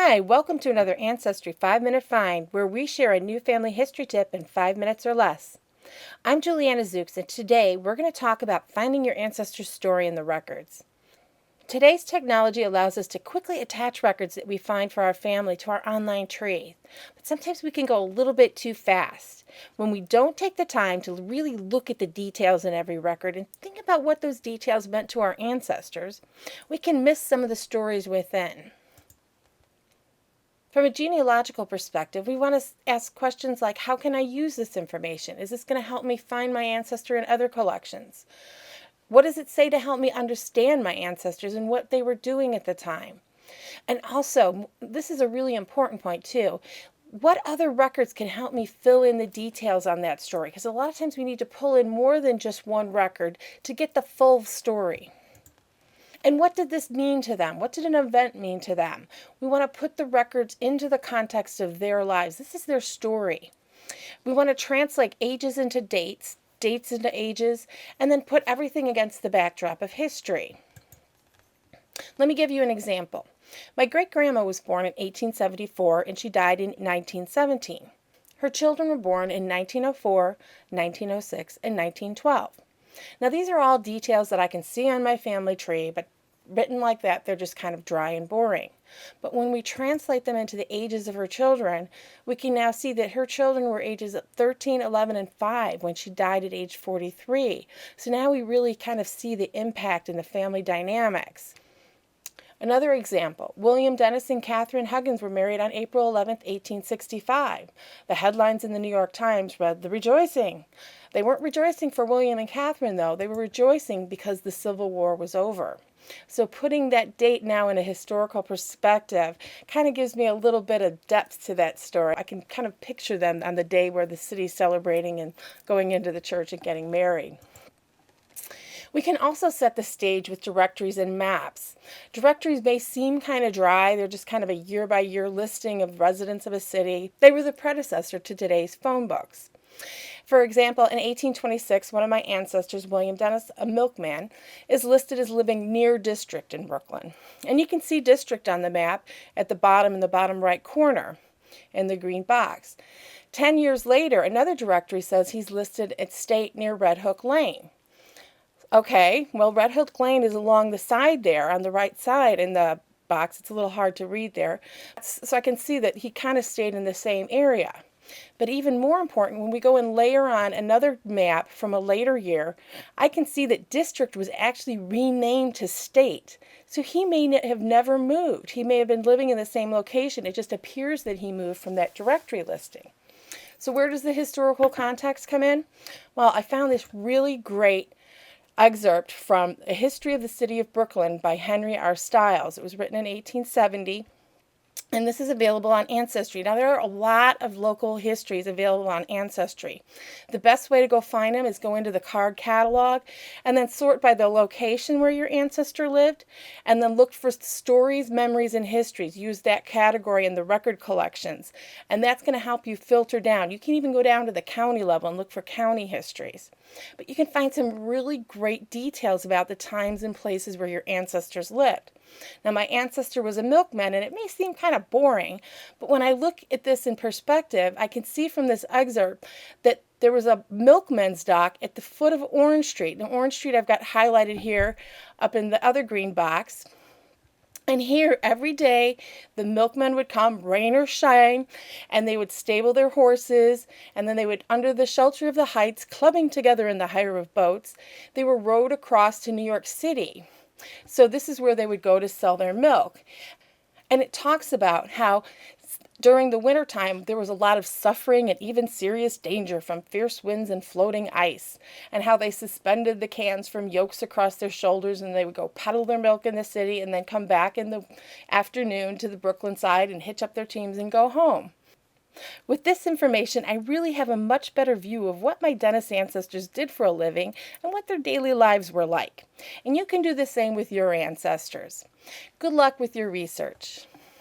Hi, welcome to another Ancestry 5-Minute Find, where we share a new family history tip in 5 minutes or less. I'm Juliana, and today we're going to talk about finding your ancestor's story in the records. Today's technology allows us to quickly attach records that we find for our family to our online tree, but sometimes we can go a little bit too fast. When we don't take the time to really look at the details in every record and think about what those details meant to our ancestors, we can miss some of the stories within. From a genealogical perspective, we want to ask questions like, how can I use this information? Is this going to help me find my ancestor in other collections? What does it say to help me understand my ancestors and what they were doing at the time? And also, this is a really important point too, what other records can help me fill in the details on that story? Because a lot of times we need to pull in more than just one record to get the full story. And what did this mean to them? What did an event mean to them? We want to put the records into the context of their lives. This is their story. We want to translate ages into dates, dates into ages, and then put everything against the backdrop of history. Let me give you an example. My great-grandma was born in 1874 and she died in 1917. Her children were born in 1904, 1906, and 1912. Now these are all details that I can see on my family tree, but written like that, they're just kind of dry and boring. But when we translate them into the ages of her children, we can now see that her children were ages 13, 11, and 5 when she died at age 43. So now we really kind of see the impact in the family dynamics. Another example, William Dennis and Catherine Huggins were married on April 11, 1865. The headlines in the New York Times read, "The Rejoicing." They weren't rejoicing for William and Catherine, though. They were rejoicing because the Civil War was over. So putting that date now in a historical perspective kind of gives me a little bit of depth to that story. I can kind of picture them on the day where the city's celebrating and going into the church and getting married. We can also set the stage with directories and maps. Directories may seem kind of dry. They're just kind of a year-by-year listing of residents of a city. They were the predecessor to today's phone books. For example, in 1826, one of my ancestors, William Dennis, a milkman, is listed as living near District in Brooklyn. And you can see District on the map at the bottom in the bottom right corner in the green box. 10 years later, another directory says he's listed at State near Red Hook Lane. Okay, well, Red Hook Lane is along the side there, on the right side in the box. It's a little hard to read there. So I can see that he kind of stayed in the same area. But even more important, when we go and layer on another map from a later year, I can see that District was actually renamed to State. So he may have never moved. He may have been living in the same location. It just appears that he moved from that directory listing. So where does the historical context come in? Well, I found this really great excerpt from A History of the City of Brooklyn by Henry R. Stiles. It was written in 1870. And this is available on Ancestry. Now, there are a lot of local histories available on Ancestry. The best way to go find them is go into the card catalog and then sort by the location where your ancestor lived, and then look for stories, memories, and histories. Use that category in the record collections, and that's going to help you filter down. You can even go down to the county level and look for county histories. But you can find some really great details about the times and places where your ancestors lived. Now, my ancestor was a milkman, and it may seem kind of boring, but when I look at this in perspective, I can see from this excerpt that there was a milkman's dock at the foot of Orange Street. Now, Orange Street I've got highlighted here up in the other green box. And here, every day, the milkmen would come, rain or shine, and they would stable their horses, and then they would, under the shelter of the heights, clubbing together in the hire of boats, they were rowed across to New York City. So this is where they would go to sell their milk. And it talks about how during the wintertime there was a lot of suffering and even serious danger from fierce winds and floating ice, and how they suspended the cans from yokes across their shoulders, and they would go peddle their milk in the city and then come back in the afternoon to the Brooklyn side and hitch up their teams and go home. With this information, I really have a much better view of what my Dennis ancestors did for a living and what their daily lives were like. And you can do the same with your ancestors. Good luck with your research.